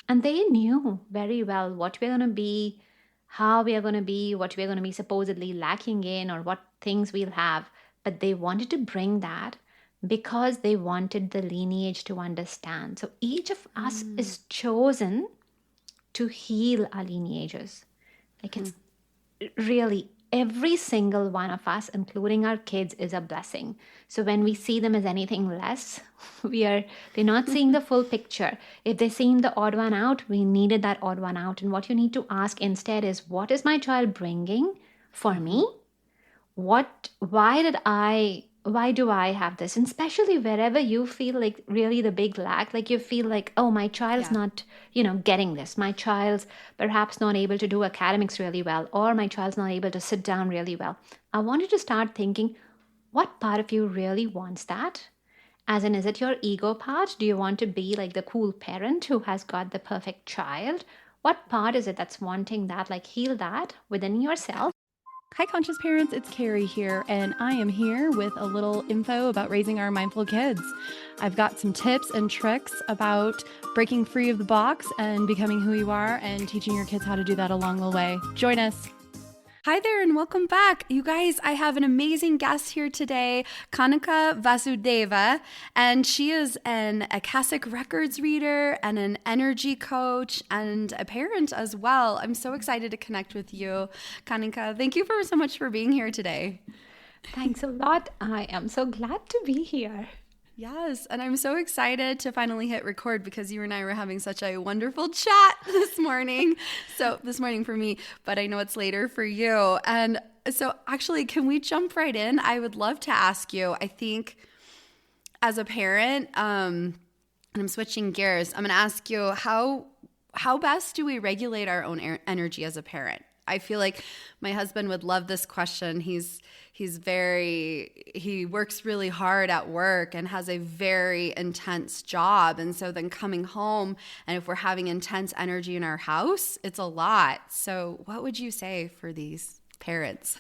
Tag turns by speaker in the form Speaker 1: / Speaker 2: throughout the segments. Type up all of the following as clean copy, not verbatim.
Speaker 1: And they knew very well what we're going to be, how we are going to be, what we're going to be supposedly lacking in, or what things we'll have. But they wanted to bring that because they wanted the lineage to understand. So each of us
Speaker 2: Mm.
Speaker 1: is chosen to heal our lineages. Like
Speaker 2: Hmm.
Speaker 1: it's really every single one of us, including our kids, is a blessing. So when we see them as anything less, they're not seeing the full picture. If they seem the odd one out, we needed that odd one out. And what you need to ask instead is, what is my child bringing for
Speaker 2: Hmm.
Speaker 1: me? Why do I have this? And especially wherever you feel like really the big lack, like you feel like, oh, my child's
Speaker 2: Yeah.
Speaker 1: not, getting this. My child's perhaps not able to do academics really well, or my child's not able to sit down really well. I want you to start thinking, what part of you really wants that? As in, is it your ego part? Do you want to be like the cool parent who has got the perfect child? What part is it that's wanting that? Like, heal that within
Speaker 2: Yeah.
Speaker 1: yourself.
Speaker 2: Hi, conscious parents. It's Carrie here, and I am here with a little info about raising our mindful kids. I've got some tips and tricks about breaking free of the box and becoming who you are and teaching your kids how to do that along the way. Join us. Hi there and welcome back. You guys, I have an amazing guest here today, Kanika Vasudeva, and she is an Akashic Records reader and an energy coach and a parent as well. I'm so excited to connect with you, Kanika. Thank you so much for being here today.
Speaker 1: Thanks a lot. I am so glad to be here.
Speaker 2: Yes, and I'm so excited to finally hit record because you and I were having such a wonderful chat this morning. So, this morning for me, but I know it's later for you. And so, actually, can we jump right in? I would love to ask you. I think as a parent, and I'm switching gears, I'm going to ask you how best do we regulate our own energy as a parent? I feel like my husband would love this question. He works really hard at work and has a very intense job. And so then coming home, and if we're having intense energy in our house, it's a lot. So what would you say for these parents?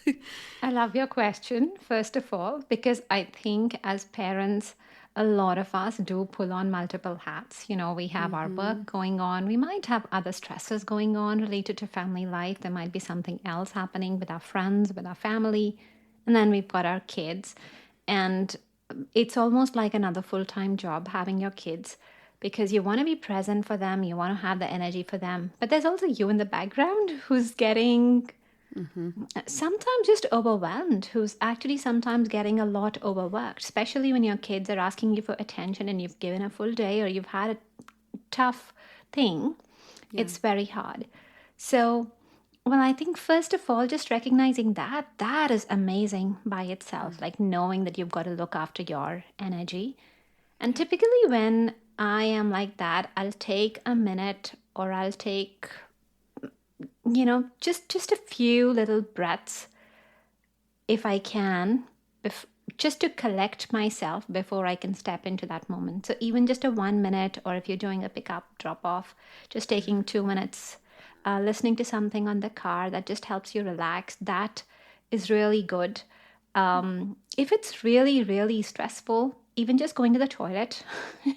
Speaker 1: I love your question, first of all, because I think as parents, a lot of us do pull on multiple hats. We have our
Speaker 2: Mm-hmm.
Speaker 1: work going on. We might have other stresses going on related to family life. There might be something else happening with our friends, with our family. And then we've got our kids. And it's almost like another full time job having your kids because you want to be present for them, you want to have the energy for them. But there's also you in the background who's getting
Speaker 2: Mm-hmm.
Speaker 1: sometimes just overwhelmed, who's actually sometimes getting a lot overworked, especially when your kids are asking you for attention and you've given a full day or you've had a tough thing.
Speaker 2: Yeah.
Speaker 1: It's very hard. So, well, I think first of all, just recognizing that is amazing by itself, like knowing that you've got to look after your energy. And
Speaker 2: Yeah.
Speaker 1: typically, when I am like that, I'll take a minute or I'll take, just a few little breaths if I can, bef- just to collect myself before I can step into that moment. So even just a 1 minute, or if you're doing a pickup drop off, just taking 2 minutes, listening to something on the car that just helps you relax. That is really good. If it's really, really stressful, even just going to the toilet,
Speaker 2: Yeah.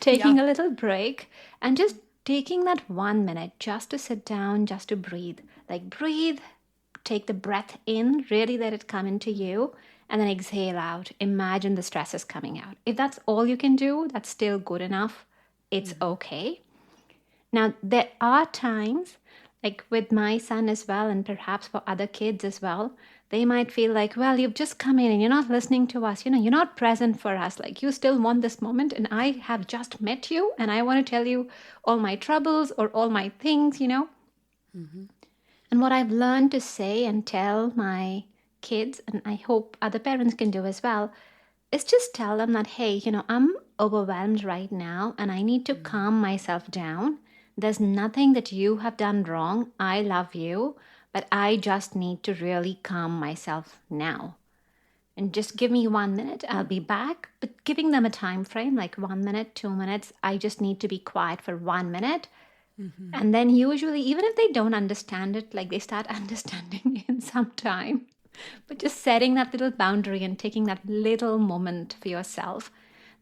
Speaker 1: taking a little break, and just taking that 1 minute just to sit down, just to breathe. Like, breathe, take the breath in, really let it come into you, and then exhale out. Imagine the stress is coming out. If that's all you can do, that's still good enough. It's
Speaker 2: Mm-hmm.
Speaker 1: okay. Now, there are times, like with my son as well, and perhaps for other kids as well, they might feel like, well, you've just come in and you're not listening to us. You're not present for us. Like, you still want this moment, and I have just met you, and I want to tell you all my troubles or all my things.
Speaker 2: Mm-hmm.
Speaker 1: And what I've learned to say and tell my kids, and I hope other parents can do as well, is just tell them that, hey, I'm overwhelmed right now and I need to calm myself down. There's nothing that you have done wrong. I love you, but I just need to really calm myself now. And just give me 1 minute, I'll be back. But giving them a time frame, like 1 minute, 2 minutes, I just need to be quiet for 1 minute.
Speaker 2: Mm-hmm.
Speaker 1: And then usually, even if they don't understand it, like they start understanding in some time. But just setting that little boundary and taking that little moment for yourself,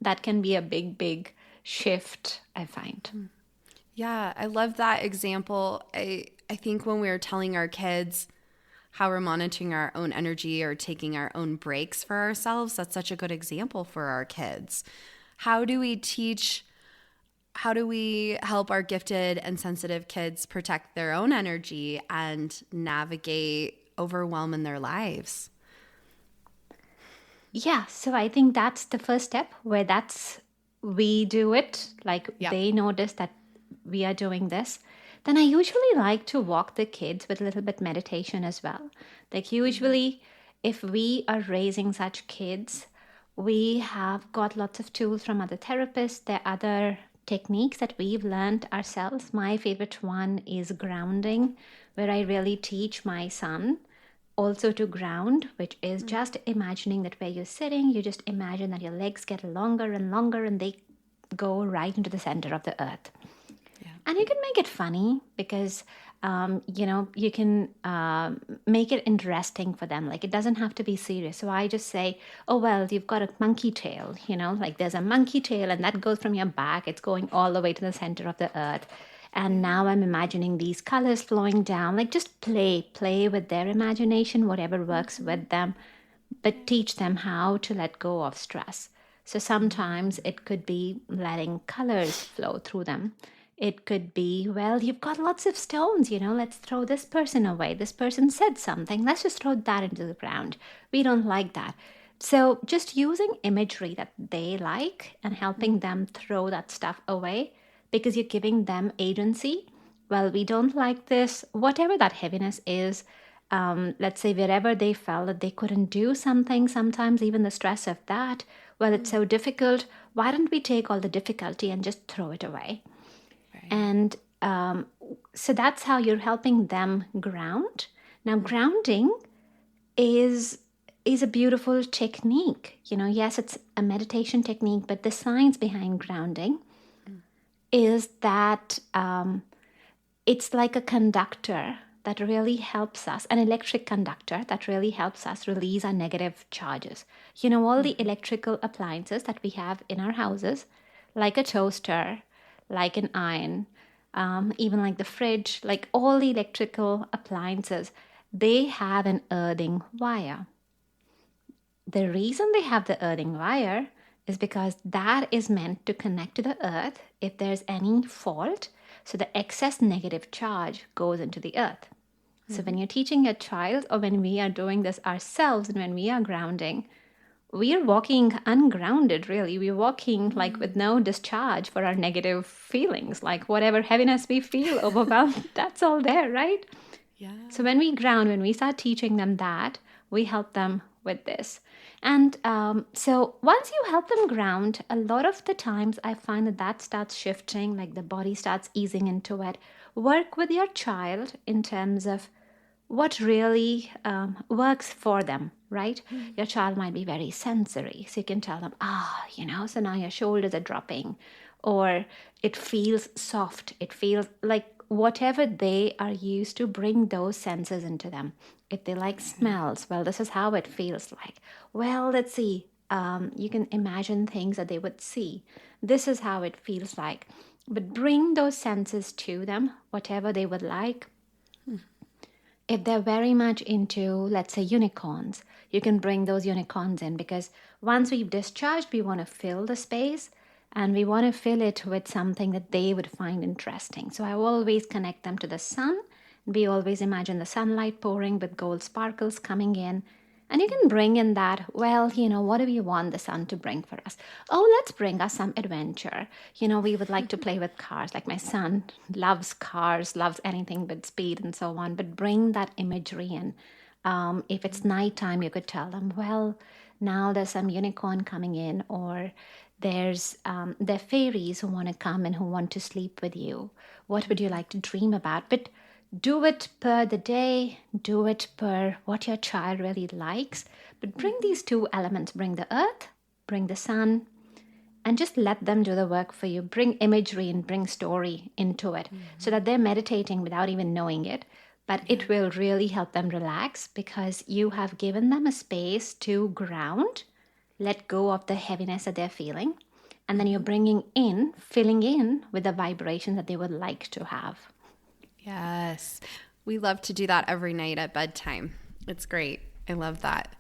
Speaker 1: that can be a big, big shift, I find.
Speaker 2: Yeah, I love that example. I think when we're telling our kids how we're monitoring our own energy or taking our own breaks for ourselves, that's such a good example for our kids. How do we teach, how do we help our gifted and sensitive kids protect their own energy and navigate overwhelm in their lives?
Speaker 1: Yeah, so I think that's the first step where that's we do it, like
Speaker 2: Yep.
Speaker 1: they notice that we are doing this. Then I usually like to walk the kids with a little bit meditation as well. Like usually if we are raising such kids, we have got lots of tools from other therapists. There are other techniques that we've learned ourselves. My favorite one is grounding, where I really teach my son also to ground, which is just imagining that where you're sitting, you just imagine that your legs get longer and longer and they go right into the center of the earth.
Speaker 2: Yeah.
Speaker 1: And you can make it funny because, you can make it interesting for them. Like it doesn't have to be serious. So I just say, oh, well, you've got a monkey tail, like there's a monkey tail and that goes from your back. It's going all the way to the center of the earth. And now I'm imagining these colors flowing down. Like just play with their imagination, whatever works with them, but teach them how to let go of stress. So sometimes it could be letting colors flow through them. It could be, well, you've got lots of stones, let's throw this person away. This person said something. Let's just throw that into the ground. We don't like that. So just using imagery that they like and helping them throw that stuff away because you're giving them agency. Well, we don't like this, whatever that heaviness is. Let's say wherever they felt that they couldn't do something, sometimes even the stress of that, well, it's so difficult. Why don't we take all the difficulty and just throw it away?
Speaker 2: Right.
Speaker 1: And so that's how you're helping them ground. Now, grounding is a beautiful technique. Yes, it's a meditation technique, but the science behind grounding is that it's like a conductor that really helps us, an electric conductor that really helps us release our negative charges. All the electrical appliances that we have in our houses, like a toaster, like an iron, even like the fridge, like all the electrical appliances, they have an earthing wire. The reason they have the earthing wire is because that is meant to connect to the earth if there's any fault. So the excess negative charge goes into the earth. So when you're teaching a child, or when we are doing this ourselves and when we are grounding, we are walking ungrounded, really. We're walking like with no discharge for our negative feelings, like whatever heaviness we feel, overwhelmed, that's all there, right?
Speaker 2: Yeah.
Speaker 1: So when we ground, when we start teaching them that, we help them with this. And so once you help them ground, a lot of the times I find that starts shifting, like the body starts easing into it. Work with your child in terms of what really works for them, right? Your child might be very sensory. So you can tell them, so now your shoulders are dropping, or it feels soft. It feels like whatever they are used to, bring those senses into them. If they like smells, well, this is how it feels like. Well, let's see. You can imagine things that they would see. This is how it feels like. But bring those senses to them, whatever they would like. If they're very much into, let's say, unicorns, you can bring those unicorns in, because once we've discharged, we want to fill the space and we want to fill it with something that they would find interesting. So I always connect them to the sun. We always imagine the sunlight pouring with gold sparkles coming in. And you can bring in that, well, what do we want the sun to bring for us? Oh, let's bring us some adventure. We would like to play with cars. Like my son loves cars, loves anything with speed and so on. But bring that imagery in. If it's nighttime, you could tell them, well, now there's some unicorn coming in, or there's there are fairies who want to come and who want to sleep with you. What would you like to dream about? But do it per the day, do it per what your child really likes. But bring these two elements, bring the earth, bring the sun, and just let them do the work for you. Bring imagery and bring story into it so that they're meditating without even knowing it. But it will really help them relax because you have given them a space to ground, let go of the heaviness that they're feeling. And then you're filling in with the vibration that they would like to have.
Speaker 2: Yes. We love to do that every night at bedtime. It's great. I love that.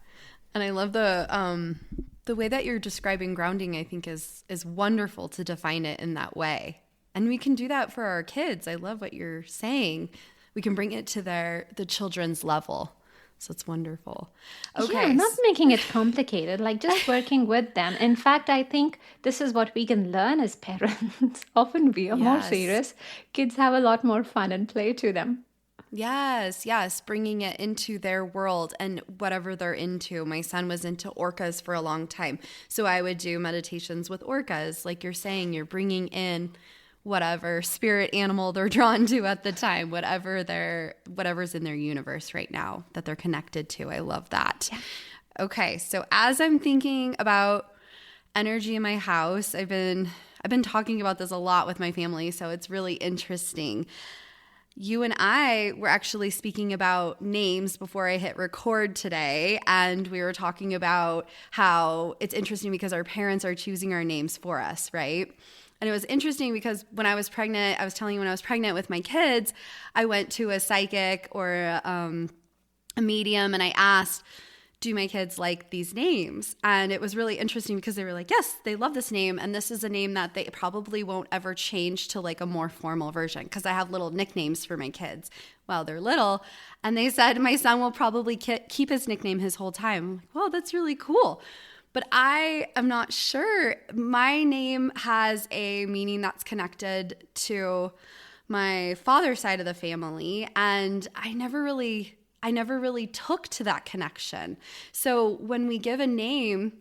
Speaker 2: And I love the way that you're describing grounding, I think is wonderful to define it in that way. And we can do that for our kids. I love what you're saying. We can bring it to the children's level. So it's wonderful. Okay.
Speaker 1: Yeah, not making it complicated, like just working with them. In fact, I think this is what we can learn as parents. Often we are more serious. Kids have a lot more fun and play to them.
Speaker 2: Yes, bringing it into their world and whatever they're into. My son was into orcas for a long time. So I would do meditations with orcas. Like you're saying, you're bringing in whatever spirit animal they're drawn to at the time, whatever's in their universe right now that they're connected to. I love that. Yeah. Okay, so as I'm thinking about energy in my house, I've been talking about this a lot with my family, so it's really interesting. You and I were actually speaking about names before I hit record today, and we were talking about how it's interesting because our parents are choosing our names for us, right? And it was interesting because when I was pregnant, I was telling you when I was pregnant with my kids, I went to a psychic or a medium and I asked, do my kids like these names? And it was really interesting because they were like, yes, they love this name. And this is a name that they probably won't ever change to like a more formal version because I have little nicknames for my kids while they're little. And they said my son will probably keep his nickname his whole time. I'm like, well, that's really cool. But I am not sure. My name has a meaning that's connected to my father's side of the family. And I never really took to that connection. So when we give a name,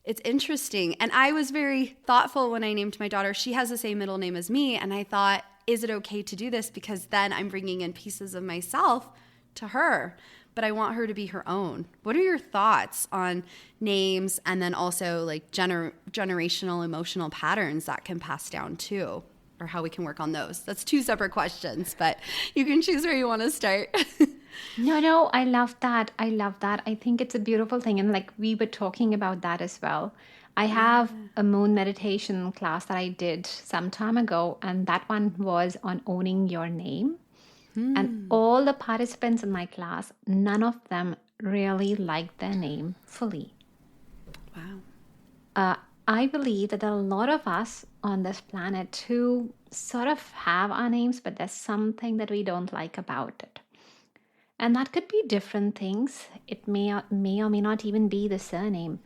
Speaker 2: it's interesting. And I was very thoughtful when I named my daughter. She has the same middle name as me. And I thought, is it okay to do this? Because then I'm bringing in pieces of myself to her. But I want her to be her own. What are your thoughts on names and then also like generational emotional patterns that can pass down too? Or how we can work on those? That's two separate questions, but you can choose where you want to start.
Speaker 1: No, I love that. I think it's a beautiful thing. And like we were talking about that as well. I have a moon meditation class that I did some time ago, and that one was on owning your name. And all the participants in my class, none of them really liked their name fully.
Speaker 2: Wow.
Speaker 1: I believe that there are a lot of us on this planet who sort of have our names, but there's something that we don't like about it. And that could be different things. It may or may not even be the surname.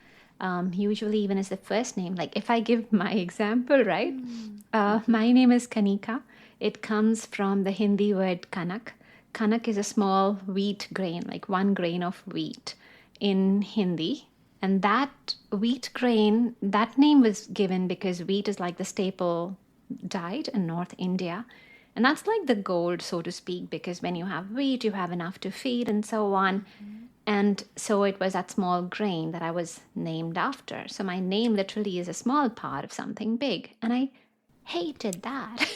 Speaker 1: Usually even as the first name. Like if I give my example, right? My name is Kanika. It comes from the Hindi word kanak. Kanak is a small wheat grain, like 1 grain of wheat in Hindi. And that wheat grain, that name was given because wheat is like the staple diet in North India. And that's like the gold, so to speak, because when you have wheat, you have enough to feed and so on. And so it was that small grain that I was named after. So my name literally is a small part of something big. And I hated that.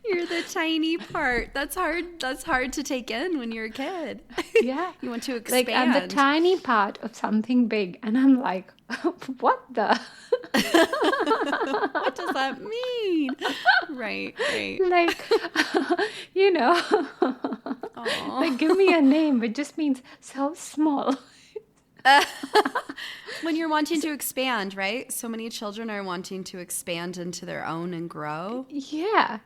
Speaker 2: You're the tiny part. That's hard to take in when you're a kid.
Speaker 1: Yeah.
Speaker 2: You want to expand.
Speaker 1: Like I'm the tiny part of something big. And I'm like, what the?
Speaker 2: What does that mean? Right.
Speaker 1: Like, you know, like give me a name. It just means so small.
Speaker 2: When you're wanting to expand, right? So many children are wanting to expand into their own and grow.
Speaker 1: Yeah.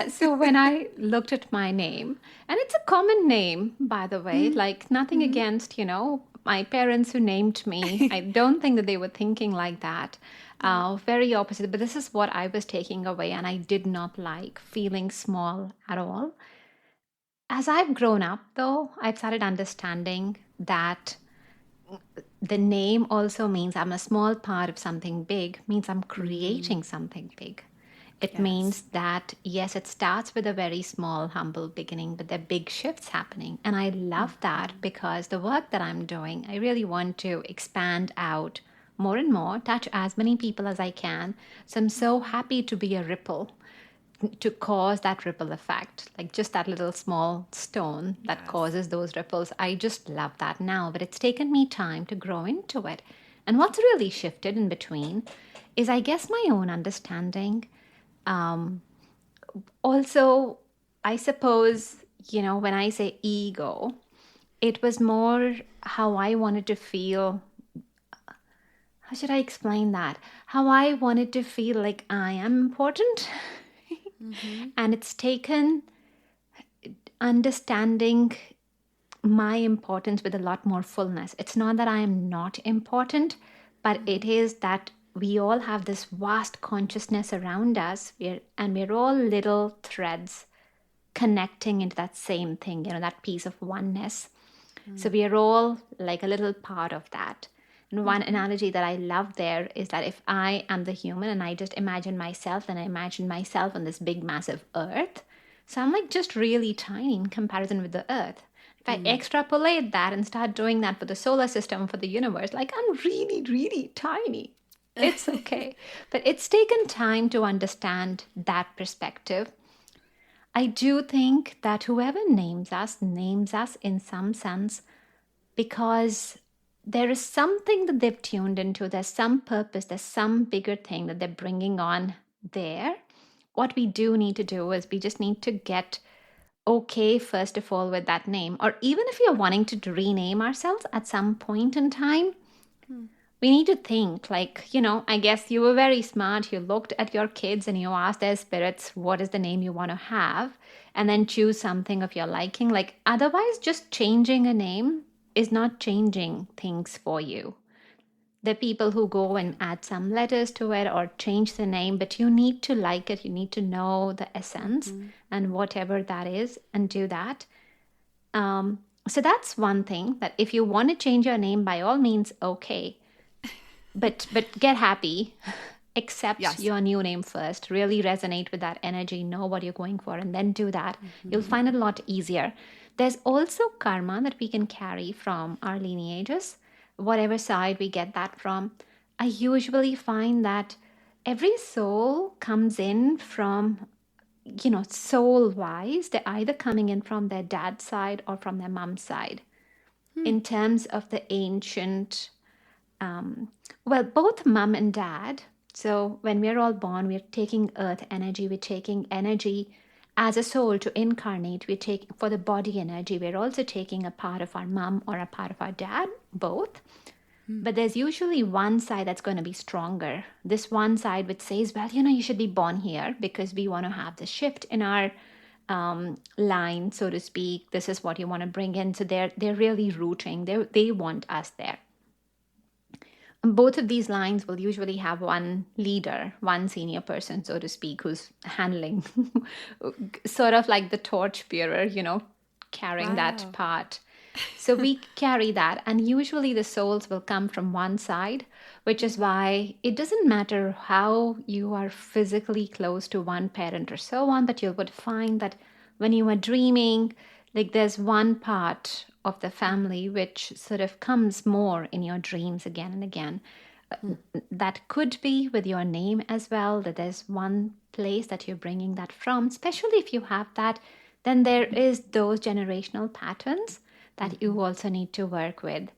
Speaker 1: So when I looked at my name, and it's a common name, by the way, like nothing against, my parents who named me. I don't think that they were thinking like that. Very opposite. But this is what I was taking away, and I did not like feeling small at all. As I've grown up, though, I've started understanding that the name also means I'm a small part of something big, means I'm creating something big. It means that, yes, it starts with a very small, humble beginning, but there are big shifts happening. And I love that because the work that I'm doing, I really want to expand out more and more, touch as many people as I can. So I'm so happy to be a ripple, to cause that ripple effect, like just that little small stone that causes those ripples. I just love that now, but it's taken me time to grow into it. And what's really shifted in between is, I guess, my own understanding. Um, Also, I suppose, when I say ego, it was more how I wanted to feel. How should I explain that? How I wanted to feel like I am important. And it's taken understanding my importance with a lot more fullness. It's not that I am not important, but it is that we all have this vast consciousness around us, and we're all little threads connecting into that same thing, that piece of oneness. So we are all like a little part of that. And one analogy that I love there is that if I am the human and I just imagine myself, and I imagine myself on this big, massive earth, so I'm like just really tiny in comparison with the earth. If I extrapolate that and start doing that for the solar system, for the universe, like I'm really, really tiny. It's okay. But it's taken time to understand that perspective. I do think that whoever names us in some sense because there is something that they've tuned into. There's some purpose, there's some bigger thing that they're bringing on there. What we do need to do is we just need to get okay, first of all, with that name. Or even if you're wanting to rename ourselves at some point in time, we need to think like, I guess you were very smart. You looked at your kids and you asked their spirits, what is the name you want to have? And then choose something of your liking. Like, otherwise, just changing a name is not changing things for you. There are people who go and add some letters to it or change the name, but you need to like it. You need to know the essence and whatever that is and do that. So that's one thing, that if you want to change your name, by all means, okay. But get happy. Accept your new name first. Really resonate with that energy. Know what you're going for, and then do that. You'll find it a lot easier. There's also karma that we can carry from our lineages, whatever side we get that from. I usually find that every soul comes in from, soul-wise, they're either coming in from their dad's side or from their mom's side. In terms of the ancient, both mom and dad. So when we're all born, we're taking earth energy, we're taking energy as a soul to incarnate. We're taking, for the body energy, we're also taking a part of our mom or a part of our dad, both. But there's usually one side that's going to be stronger. This one side which says, well, you should be born here because we want to have the shift in our line, so to speak. This is what you want to bring in. So they're really rooting. They want us there. Both of these lines will usually have one leader, one senior person, so to speak, who's handling sort of like the torch bearer, carrying that part. So we carry that. And usually the souls will come from one side, which is why it doesn't matter how you are physically close to one parent or so on, but you would find that when you are dreaming, like there's one part of the family which sort of comes more in your dreams again and again. That could be with your name as well, that there's one place that you're bringing that from. Especially if you have that, then there is those generational patterns that you also need to work with.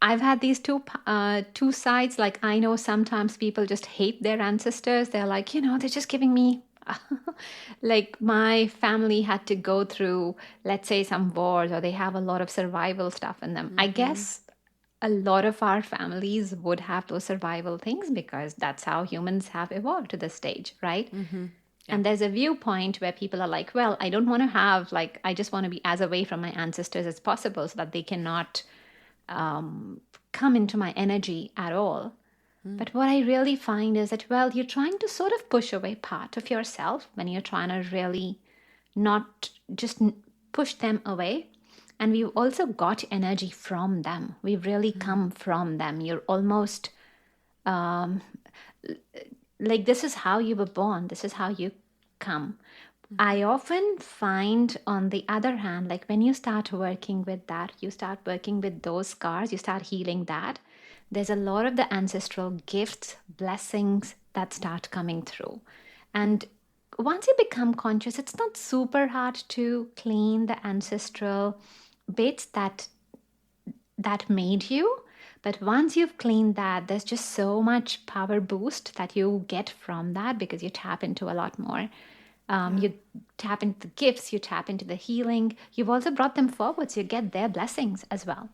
Speaker 1: I've had these two sides. Like, I know sometimes people just hate their ancestors. They're like, they're just giving me like, my family had to go through, let's say, some wars, or they have a lot of survival stuff in them. I guess a lot of our families would have those survival things because that's how humans have evolved to this stage, right? And there's a viewpoint where people are like, well, I don't want to have, like, I just want to be as away from my ancestors as possible so that they cannot come into my energy at all. But what I really find is that, well, you're trying to sort of push away part of yourself when you're trying to really not just push them away. And we've also got energy from them. We've really come from them. You're almost like, this is how you were born. This is how you come. I often find, on the other hand, like when you start working with that, you start working with those scars, you start healing that. There's a lot of the ancestral gifts, blessings that start coming through. And once you become conscious, it's not super hard to clean the ancestral bits that that made you. But once you've cleaned that, there's just so much power boost that you get from that because you tap into a lot more.
Speaker 2: Yeah.
Speaker 1: You tap into the gifts, you tap into the healing. You've also brought them forward, so you get their blessings as well.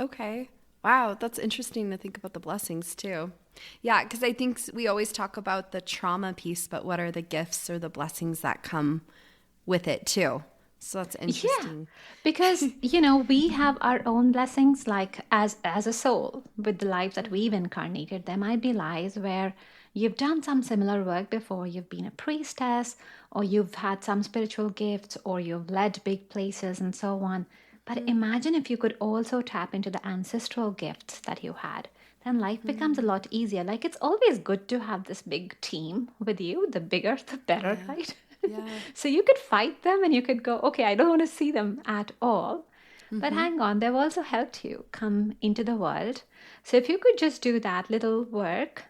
Speaker 2: Okay. Wow, that's interesting to think about the blessings too. Yeah, because I think we always talk about the trauma piece, but what are the gifts or the blessings that come with it too? So that's
Speaker 1: Yeah,
Speaker 2: interesting.
Speaker 1: because we have our own blessings. Like as a soul, with the lives that we've incarnated, there might be lives where you've done some similar work before. You've been a priestess, or you've had some spiritual gifts, or you've led big places, and so on. But imagine if you could also tap into the ancestral gifts that you had. Then life becomes a lot easier. Like it's always good to have this big team with you. The bigger, the better,
Speaker 2: Yeah.
Speaker 1: right?
Speaker 2: Yeah.
Speaker 1: So you could fight them and you could go, okay, I don't want to see them at all. But
Speaker 2: Mm-hmm.
Speaker 1: hang on, they've also helped you come into the world. So if you could just do that little work,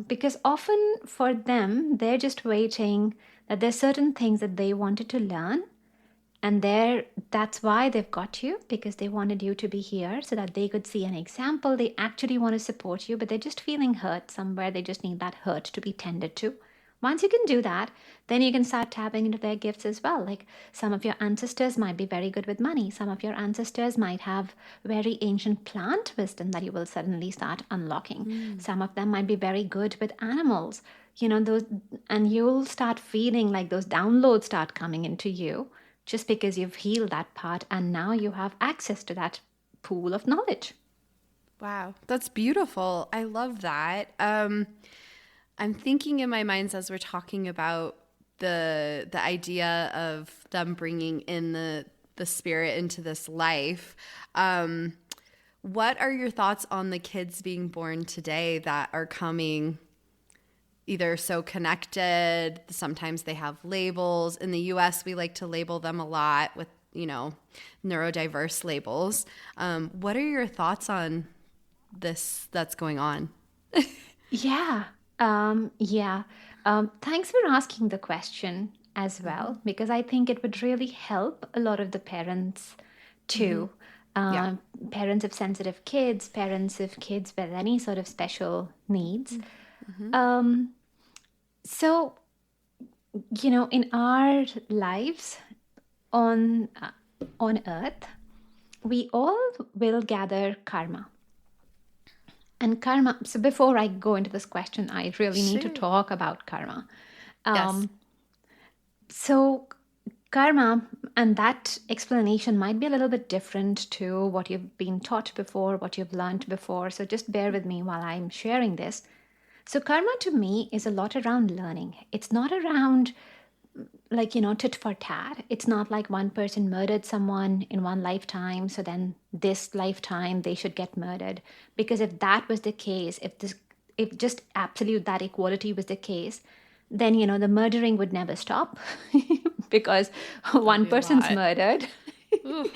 Speaker 1: because often for them, they're just waiting that there's certain things that they wanted to learn. And that's why they've got you, because they wanted you to be here so that they could see an example. They actually want to support you, but they're just feeling hurt somewhere. They just need that hurt to be tended to. Once you can do that, then you can start tapping into their gifts as well. Like some of your ancestors might be very good with money. Some of your ancestors might have very ancient plant wisdom that you will suddenly start unlocking. Some of them might be very good with animals. Those, and you'll start feeling like those downloads start coming into you just because you've healed that part and now you have access to that pool of knowledge.
Speaker 2: Wow, that's beautiful. I love that. I'm thinking in my mind as we're talking about the idea of them bringing in the spirit into this life. What are your thoughts on the kids being born today that are coming either so connected? Sometimes they have labels. In the US, we like to label them a lot with, neurodiverse labels. What are your thoughts on this that's going on?
Speaker 1: Yeah. Yeah. Thanks for asking the question as
Speaker 2: Mm-hmm.
Speaker 1: well, because I think it would really help a lot of the parents
Speaker 2: Mm-hmm.
Speaker 1: too.
Speaker 2: Yeah.
Speaker 1: Parents of sensitive kids, parents of kids with any sort of special needs.
Speaker 2: Mm-hmm.
Speaker 1: Um, so, in our lives on on earth, we all will gather karma. And karma, so before I go into this question, I really need to
Speaker 2: Sure.
Speaker 1: talk about karma.
Speaker 2: Yes.
Speaker 1: Um, so, karma and that explanation might be a little bit different to what you've been taught before, what you've learned before. So, just bear with me while I'm sharing this. So, karma to me is a lot around learning. It's not around like tit for tat. It's not like one person murdered someone in one lifetime, so then this lifetime they should get murdered. Because if that was the case, if just absolute that equality was the case, then the murdering would never stop because
Speaker 2: That'd
Speaker 1: one
Speaker 2: be a
Speaker 1: person's
Speaker 2: lot.
Speaker 1: murdered.
Speaker 2: Ooh.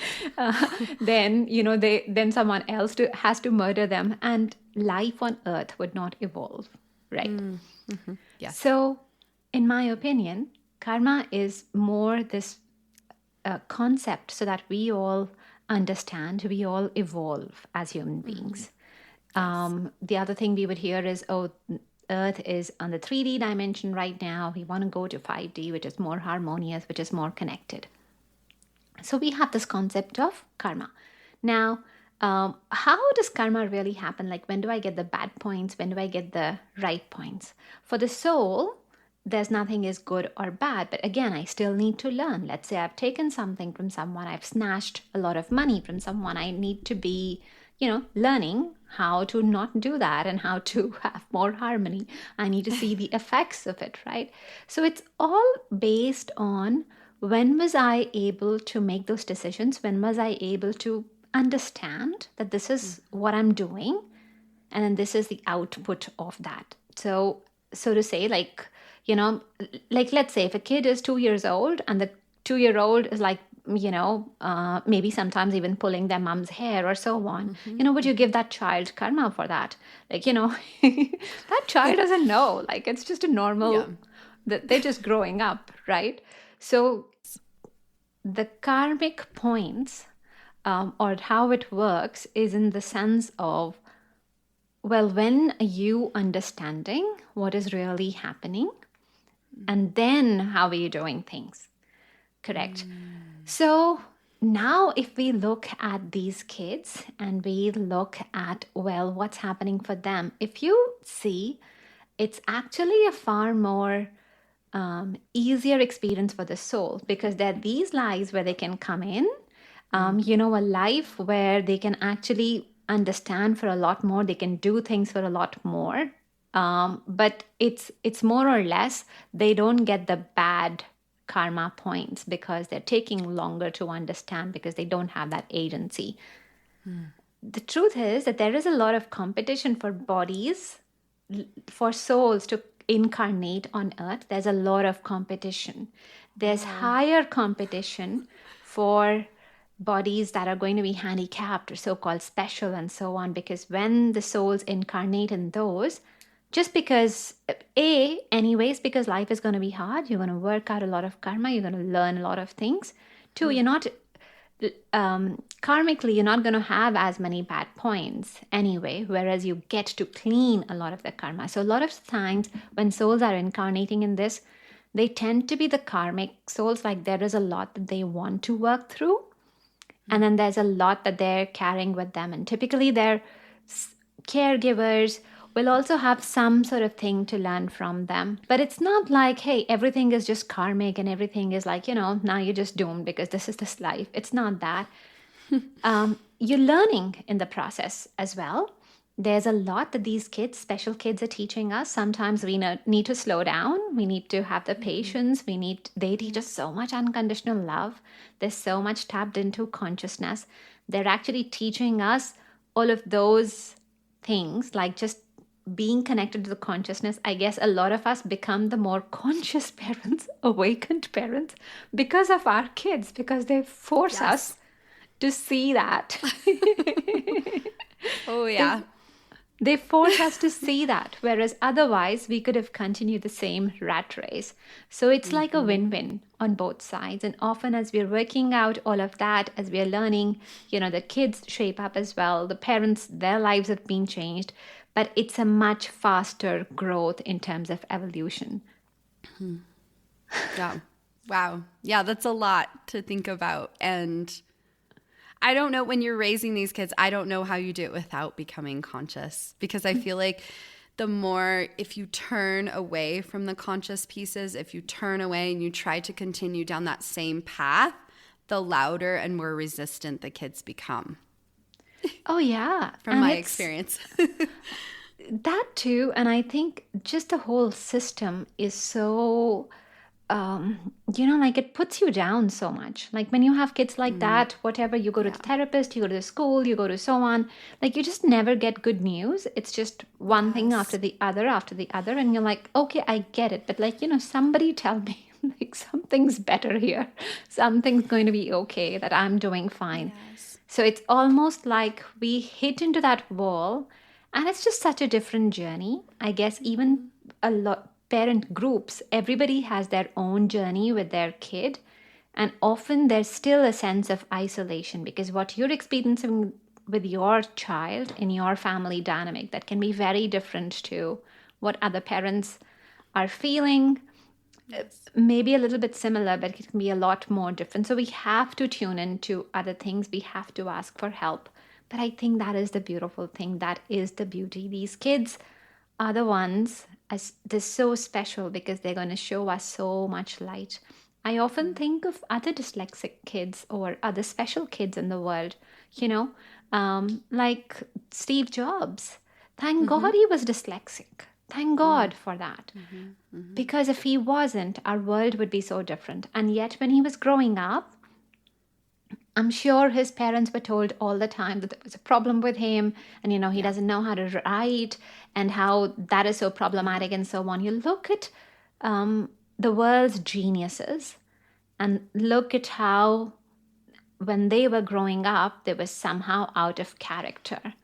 Speaker 1: Then someone else has to murder them, and life on earth would not evolve, right?
Speaker 2: Mm-hmm. Yes.
Speaker 1: So, in my opinion, karma is more this concept so that we all understand, we all evolve as human beings.
Speaker 2: Yes.
Speaker 1: The other thing we would hear is, oh, Earth is on the 3D dimension right now. We want to go to 5D, which is more harmonious, which is more connected. So we have this concept of karma. Now, how does karma really happen? Like, when do I get the bad points? When do I get the right points? For the soul, there's nothing is good or bad. But again, I still need to learn. Let's say I've taken something from someone, I've snatched a lot of money from someone. I need to be, learning how to not do that and how to have more harmony. I need to see the effects of it, right? So it's all based on when was I able to make those decisions? When was I able to understand that this is what I'm doing? And then this is the output of that. So to say, like, like let's say if a kid is 2 years old and the 2-year-old is like, maybe sometimes even pulling their mom's hair or so on,
Speaker 2: Mm-hmm.
Speaker 1: would you give that child karma for that? Like, that child doesn't know. Like, it's just a
Speaker 2: Yeah.
Speaker 1: normal, that they're just growing up, right? So the karmic points or how it works is in the sense of, well, when are you understanding what is really happening? And then how are you doing things? Correct. So now if we look at these kids and we look at, well, what's happening for them, if you see, it's actually a far more easier experience for the soul, because there are these lives where they can come in, a life where they can actually understand for a lot more, they can do things for a lot more. But it's more or less, they don't get the bad karma points because they're taking longer to understand because they don't have that agency. The truth is that there is a lot of competition for bodies, for souls to incarnate on earth. There's a lot of competition. There's higher competition for bodies that are going to be handicapped or so-called special and so on, because when the souls incarnate in those, just because anyways, because life is going to be hard, you're going to work out a lot of karma, you're going to learn a lot of things. Two, you're not karmically, you're not going to have as many bad points anyway, whereas you get to clean a lot of the karma. So a lot of times when souls are incarnating in this, they tend to be the karmic souls, like there is a lot that they want to work through, and then there's a lot that they're carrying with them, and typically their caregivers will also have some sort of thing to learn from them. But it's not like, hey, everything is just karmic and everything is like, now you're just doomed because this is this life. It's not that. You're learning in the process as well. There's a lot that these kids, special kids, are teaching us. Sometimes we need to slow down. We need to have the patience. They teach us so much unconditional love. There's so much tapped into consciousness. They're actually teaching us all of those things, like just being connected to the consciousness. I guess a lot of us become the more conscious parents, awakened parents, because of our kids, because they force us to see that.
Speaker 2: Oh, yeah.
Speaker 1: They force us to see that, whereas otherwise we could have continued the same rat race. So it's like a win-win on both sides. And often as we're working out all of that, as we're learning, the kids shape up as well. The parents, their lives have been changed, but it's a much faster growth in terms of evolution.
Speaker 2: Yeah. Wow. Yeah, that's a lot to think about. And I don't know, when you're raising these kids, I don't know how you do it without becoming conscious, because I feel like the more, if you turn away from the conscious pieces, if you turn away and you try to continue down that same path, the louder and more resistant the kids become.
Speaker 1: Oh, yeah.
Speaker 2: From my experience.
Speaker 1: That too. And I think just the whole system is so, like it puts you down so much. Like when you have kids like that, whatever, you go to the therapist, you go to the school, you go to so on, like you just never get good news. It's just one thing after the other. And you're like, okay, I get it. But like, somebody tell me like something's better here. Something's going to be okay, that I'm doing fine. Yes. So it's almost like we hit into that wall, and it's just such a different journey. I guess even a lot parent groups, everybody has their own journey with their kid. And often there's still a sense of isolation, because what you're experiencing with your child in your family dynamic, that can be very different to what other parents are feeling. Maybe a little bit similar, but it can be a lot more different. So we have to tune into other things. We have to ask for help. But I think that is the beautiful thing. That is the beauty. These kids are the ones, they're so special because they're going to show us so much light. I often think of other dyslexic kids or other special kids in the world, like Steve Jobs. Thank God he was dyslexic. Thank God for that. Because if he wasn't, our world would be so different. And yet when he was growing up, I'm sure his parents were told all the time that there was a problem with him, and he doesn't know how to write, and how that is so problematic and so on. You look at the world's geniuses and look at how when they were growing up, they were somehow out of character.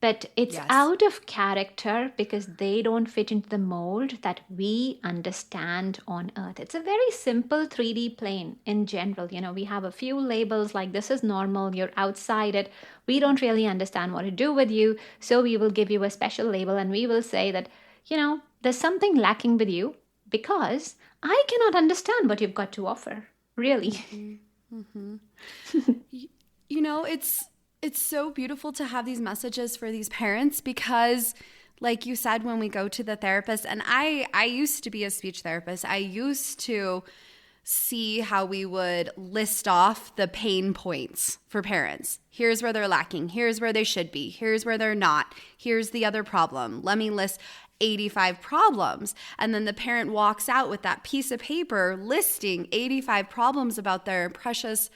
Speaker 1: But it's
Speaker 3: Yes.
Speaker 1: out of character because they don't fit into the mold that we understand on earth. It's a very simple 3D plane in general. We have a few labels like this is normal, you're outside it. We don't really understand what to do with you. So we will give you a special label and we will say that, there's something lacking with you because I cannot understand what you've got to offer. Really.
Speaker 3: You know, it's so beautiful to have these messages for these parents because like you said, when we go to the therapist, and I used to be a speech therapist, I used to see how we would list off the pain points for parents. Here's where they're lacking. Here's where they should be. Here's where they're not. Here's the other problem. Let me list 85 problems. And then the parent walks out with that piece of paper listing 85 problems about their precious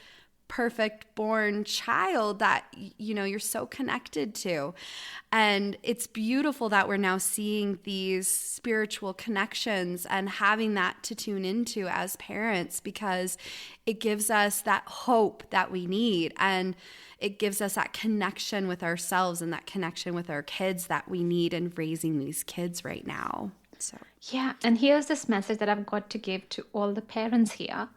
Speaker 3: perfect born child that you're so connected to. And it's beautiful that we're now seeing these spiritual connections and having that to tune into as parents, because it gives us that hope that we need, and it gives us that connection with ourselves and that connection with our kids that we need in raising these kids right now. So
Speaker 1: Yeah, and here's this message that I've got to give to all the parents here,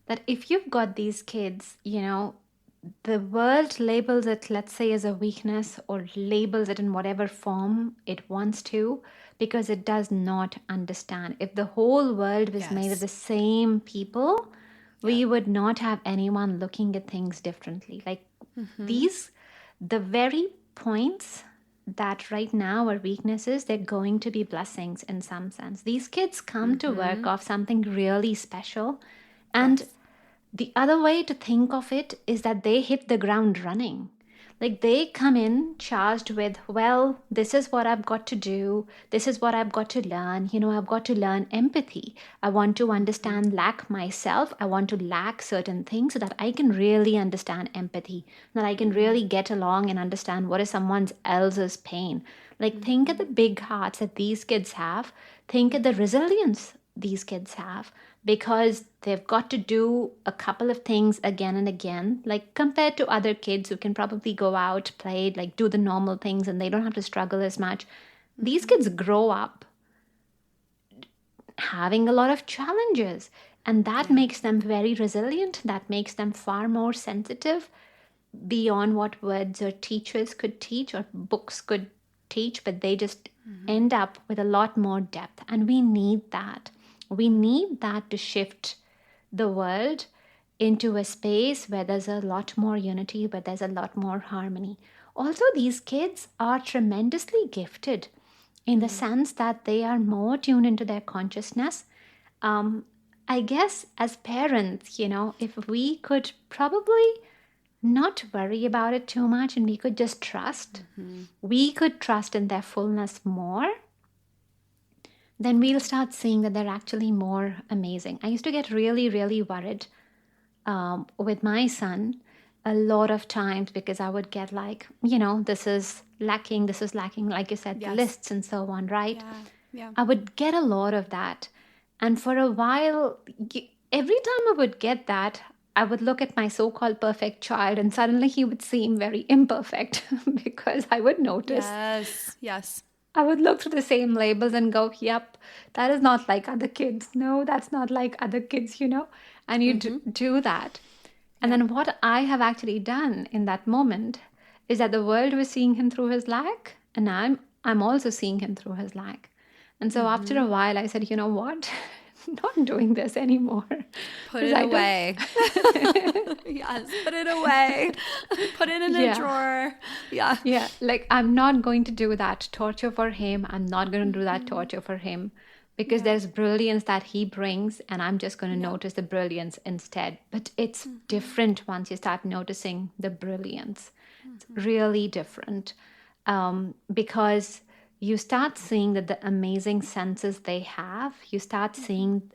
Speaker 1: that if you've got these kids, the world labels it, let's say, as a weakness, or labels it in whatever form it wants to, because it does not understand. If the whole world was made of
Speaker 3: yes.
Speaker 1: the same people, we
Speaker 3: Yep.
Speaker 1: would not have anyone looking at things differently. Like the very points that right now are weaknesses, they're going to be blessings in some sense. These kids come to work off something really special. And
Speaker 3: Yes.
Speaker 1: the other way to think of it is that they hit the ground running. Like they come in charged with, well, this is what I've got to do. This is what I've got to learn. I've got to learn empathy. I want to understand lack myself. I want to lack certain things so that I can really understand empathy, that I can really get along and understand what is someone else's pain. Like think of the big hearts that these kids have. Think of the resilience these kids have, because they've got to do a couple of things again and again, like compared to other kids who can probably go out, play, like do the normal things, and they don't have to struggle as much. These kids grow up having a lot of challenges, and that
Speaker 3: Yeah.
Speaker 1: makes them very resilient. That makes them far more sensitive beyond what words or teachers could teach or books could teach, but they just end up with a lot more depth. And we need that. We need that to shift the world into a space where there's a lot more unity, where there's a lot more harmony. Also, these kids are tremendously gifted in the sense that they are more tuned into their consciousness. I guess as parents, if we could probably not worry about it too much and we could just trust, we could trust in their fullness more, then we'll start seeing that they're actually more amazing. I used to get really, really worried with my son a lot of times because I would get like, this is lacking, like you said, the
Speaker 3: Yes.
Speaker 1: lists and so on, right?
Speaker 3: Yeah. Yeah.
Speaker 1: I would get a lot of that. And for a while, every time I would get that, I would look at my so called perfect child and suddenly he would seem very imperfect because I would notice.
Speaker 3: Yes. Yes.
Speaker 1: I would look through the same labels and go, yep, that is not like other kids. No, that's not like other kids. And you do that. And
Speaker 3: Yep.
Speaker 1: then what I have actually done in that moment is that the world was seeing him through his lack, and I'm also seeing him through his lack. And so after a while, I said, you know what? Not doing this anymore.
Speaker 3: Put
Speaker 1: Because
Speaker 3: it
Speaker 1: I don't.
Speaker 3: away. Yes. Put it away. Put it in a
Speaker 1: Yeah.
Speaker 3: drawer. Yeah.
Speaker 1: Yeah. Like I'm not going to do that torture for him. I'm not going to do that torture for him because
Speaker 3: Yeah.
Speaker 1: there's brilliance that he brings, and I'm just going to
Speaker 3: Yeah.
Speaker 1: notice the brilliance instead. But it's different once you start noticing the brilliance. It's really different because you start seeing that the amazing senses they have, you start seeing.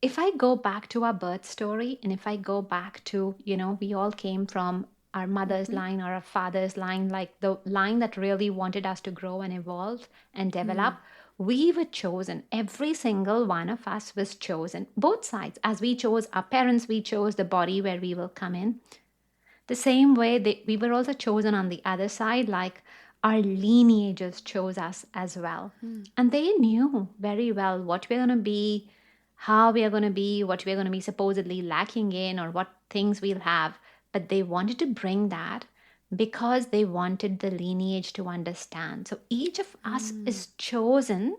Speaker 1: If I go back to our birth story, and if I go back to, we all came from our mother's line or our father's line, like the line that really wanted us to grow and evolve and develop, we were chosen. Every single one of us was chosen, both sides. As we chose our parents, we chose the body where we will come in. The same way we were also chosen on the other side, like our lineages chose us as well. And they knew very well what we're going to be, how we are going to be, what we're going to be supposedly lacking in, or what things we'll have. But they wanted to bring that because they wanted the lineage to understand. So each of us is chosen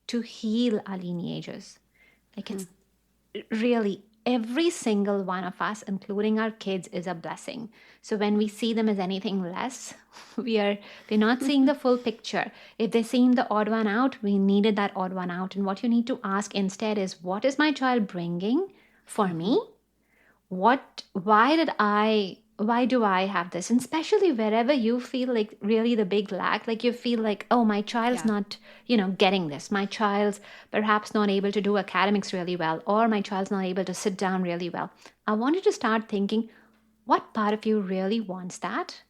Speaker 1: to heal our lineages. Like it's really every single one of us, including our kids, is a blessing. So when we see them as anything less, they're not seeing the full picture. If they seem the odd one out, we needed that odd one out. And what you need to ask instead is, what is my child bringing for me? Why do I have this? And especially wherever you feel like really the big lack, like you feel like, oh, my child's not, getting this. My child's perhaps not able to do academics really well, or my child's not able to sit down really well. I want you to start thinking, what part of you really wants that?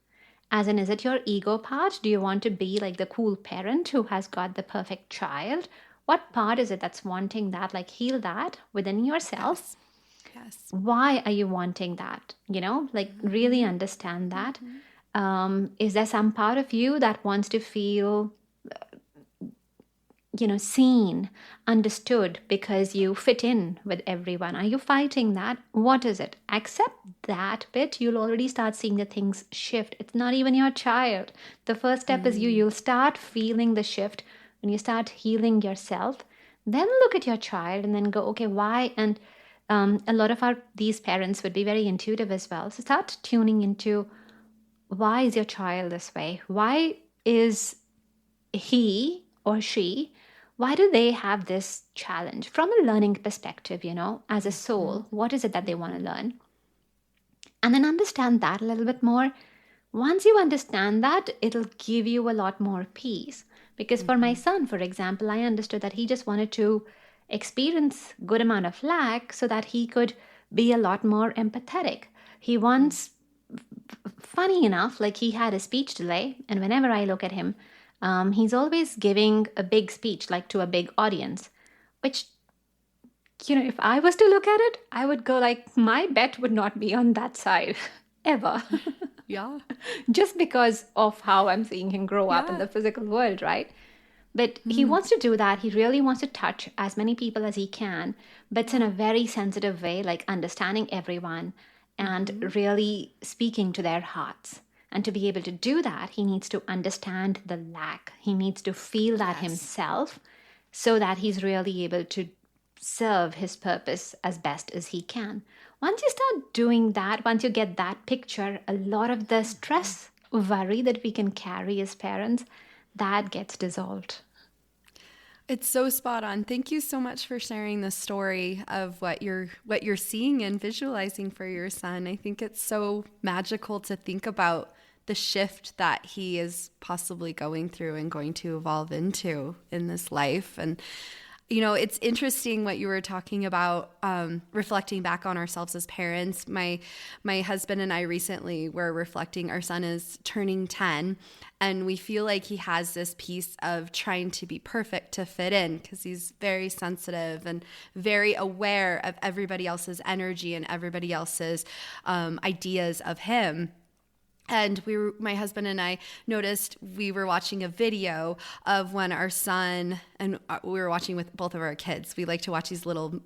Speaker 1: As in, is it your ego part? Do you want to be like the cool parent who has got the perfect child? What part is it that's wanting that? Like, heal that within yourself.
Speaker 3: Yes.
Speaker 1: Why are you wanting that? Really understand that. Is there some part of you that wants to feel seen, understood, because you fit in with everyone? Are you fighting that? What is it? Accept that bit. You'll already start seeing the things shift. It's not even your child. The first step is you'll start feeling the shift when you start healing yourself. Then look at your child and then go, okay, why? And a lot of these parents would be very intuitive as well. So start tuning into, why is your child this way? Why is he or she, why do they have this challenge? From a learning perspective, as a soul, what is it that they want to learn? And then understand that a little bit more. Once you understand that, it'll give you a lot more peace. Because for my son, for example, I understood that he just wanted to experience good amount of lack so that he could be a lot more empathetic. He once, funny enough, like he had a speech delay, and whenever I look at him, he's always giving a big speech, like to a big audience, which, if I was to look at it, I would go like, my bet would not be on that side ever.
Speaker 3: Yeah.
Speaker 1: Just because of how I'm seeing him grow up in the physical world, right? But he wants to do that. He really wants to touch as many people as he can, but it's in a very sensitive way, like understanding everyone and really speaking to their hearts. And to be able to do that, he needs to understand the lack. He needs to feel that himself so that he's really able to serve his purpose as best as he can. Once you start doing that, once you get that picture, a lot of the stress, worry that we can carry as parents, that gets dissolved.
Speaker 3: It's so spot on. Thank you so much for sharing the story of what you're seeing and visualizing for your son. I think it's so magical to think about the shift that he is possibly going through and going to evolve into in this life. And it's interesting what you were talking about, reflecting back on ourselves as parents. My husband and I recently were reflecting. Our son is turning 10, and we feel like he has this piece of trying to be perfect to fit in, because he's very sensitive and very aware of everybody else's energy and everybody else's ideas of him. And my husband and I noticed we were watching a video of when our son, and we were watching with both of our kids. We like to watch these little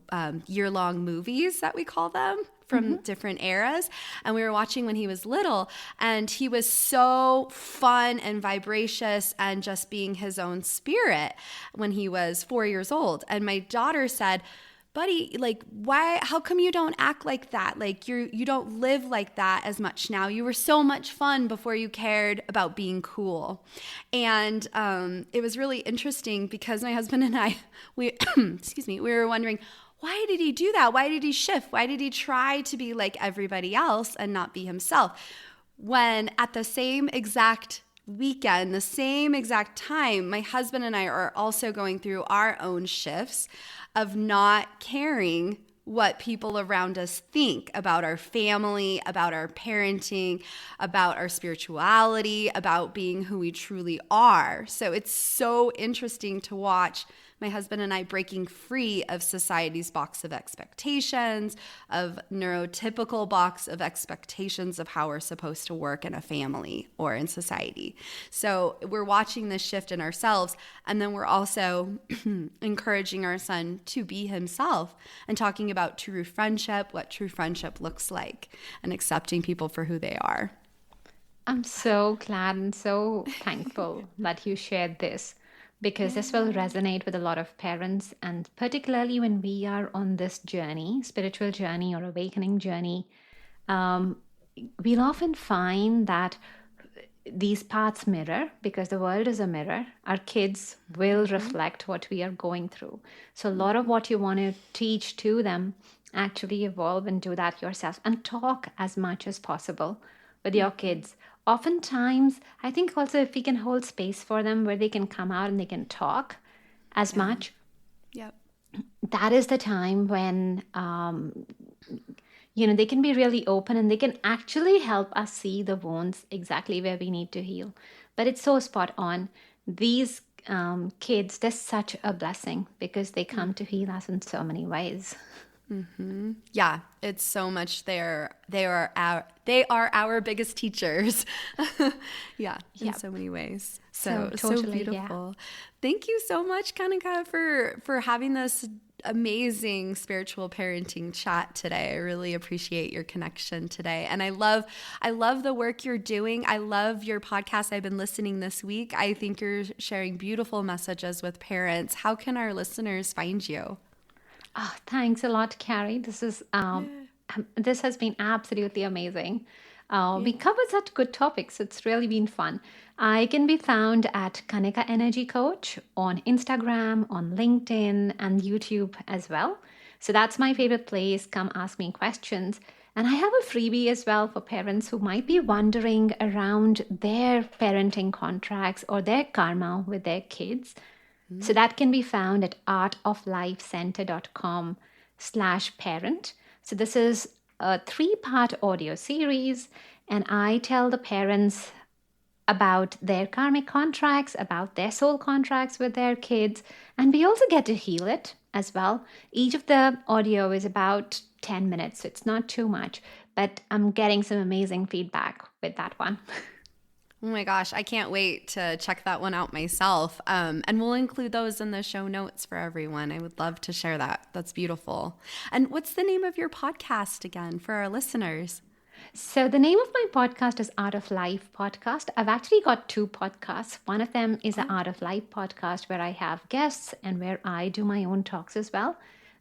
Speaker 3: year-long movies that we call them from different eras. And we were watching when he was little, and he was so fun and vivacious and just being his own spirit when he was 4 years old. And my daughter said, buddy, like, how come you don't act like that? Like, you don't live like that as much now. You were so much fun before you cared about being cool. And it was really interesting because my husband and I, we were wondering, why did he do that? Why did he shift? Why did he try to be like everybody else and not be himself? When at the same exact weekend, the same exact time, my husband and I are also going through our own shifts of not caring what people around us think about our family, about our parenting, about our spirituality, about being who we truly are. So it's so interesting to watch my husband and I breaking free of society's box of expectations, of neurotypical box of expectations of how we're supposed to work in a family or in society. So we're watching this shift in ourselves, and then we're also encouraging our son to be himself and talking about true friendship, what true friendship looks like, and accepting people for who they are.
Speaker 1: I'm so glad and so thankful that you shared this, because this will resonate with a lot of parents, and particularly when we are on this journey, spiritual journey or awakening journey, um, we'll often find that these paths mirror, because the world is a mirror. Our kids will reflect what we are going through. So a lot of what you want to teach to them, actually evolve and do that yourself, and talk as much as possible with your kids. Oftentimes, I think also if we can hold space for them where they can come out and they can talk as much,
Speaker 3: Yep.
Speaker 1: that is the time when they can be really open and they can actually help us see the wounds exactly where we need to heal. But it's so spot on. These kids, they're such a blessing because they come to heal us in so many ways.
Speaker 3: Yeah, it's so much there. They are our biggest teachers. Yeah, in so many ways. So
Speaker 1: totally,
Speaker 3: beautiful. Thank you so much, Kanika, for having this amazing spiritual parenting chat today. I really appreciate your connection today. And I love the work you're doing. I love your podcast. I've been listening this week. I think you're sharing beautiful messages with parents. How can our listeners find you?
Speaker 1: Oh, thanks a lot, Carrie. This has been absolutely amazing. We covered such good topics. It's really been fun. I can be found at Kanika Energy Coach on Instagram, on LinkedIn, and YouTube as well. So that's my favorite place. Come ask me questions. And I have a freebie as well for parents who might be wondering around their parenting contracts or their karma with their kids. So that can be found at artoflifecenter.com/parent. So this is a 3-part audio series, and I tell the parents about their karmic contracts, about their soul contracts with their kids, and we also get to heal it as well. Each of the audio is about 10 minutes, so it's not too much, but I'm getting some amazing feedback with that one.
Speaker 3: Oh my gosh, I can't wait to check that one out myself. And we'll include those in the show notes for everyone. I would love to share that. That's beautiful. And what's the name of your podcast again for our listeners?
Speaker 1: So the name of my podcast is Art of Life Podcast. I've actually got 2 podcasts. One of them is the Art of Life Podcast, where I have guests and where I do my own talks as well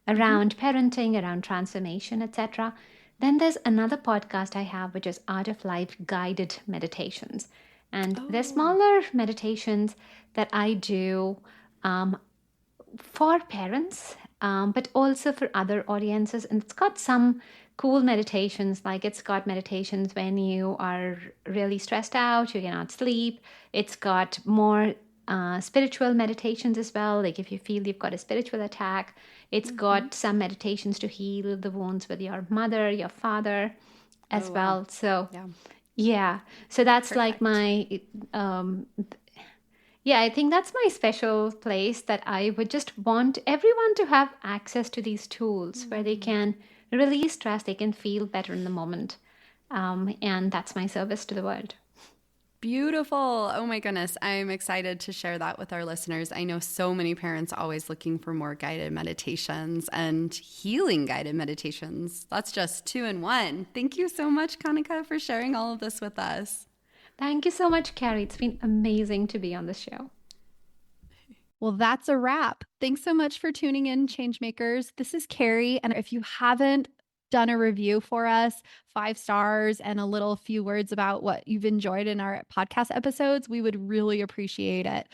Speaker 1: around parenting, around transformation, etc. Then there's another podcast I have, which is Art of Life Guided Meditations. And they're smaller meditations that I do for parents, but also for other audiences. And it's got some cool meditations, like it's got meditations when you are really stressed out, you cannot sleep. It's got more spiritual meditations as well, like if you feel you've got a spiritual attack. It's got some meditations to heal the wounds with your mother, your father as well. So yeah, so that's like my, I think that's my special place, that I would just want everyone to have access to these tools where they can release stress, they can feel better in the moment. And that's my service to the world.
Speaker 3: Beautiful. Oh my goodness. I'm excited to share that with our listeners. I know so many parents are always looking for more guided meditations and healing guided meditations. That's just 2 in 1. Thank you so much, Kanika, for sharing all of this with us.
Speaker 1: Thank you so much, Carrie. It's been amazing to be on the show.
Speaker 2: Well, that's a wrap. Thanks so much for tuning in, Changemakers. This is Carrie. And if you haven't done a review for us, 5 stars and a few words about what you've enjoyed in our podcast episodes, we would really appreciate it.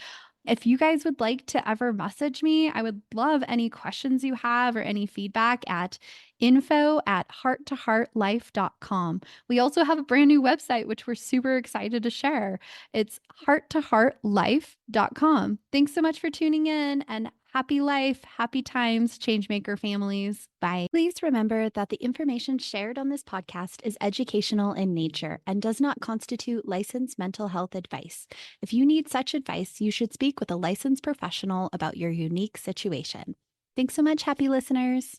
Speaker 2: If you guys would like to ever message me, I would love any questions you have or any feedback at info@hearttoheartlife.com. We also have a brand new website, which we're super excited to share. It's hearttoheartlife.com. Thanks so much for tuning in, and Happy life, happy times, changemaker families. Bye. Please remember that the information shared on this podcast is educational in nature and does not constitute licensed mental health advice. If you need such advice, you should speak with a licensed professional about your unique situation. Thanks so much, happy listeners.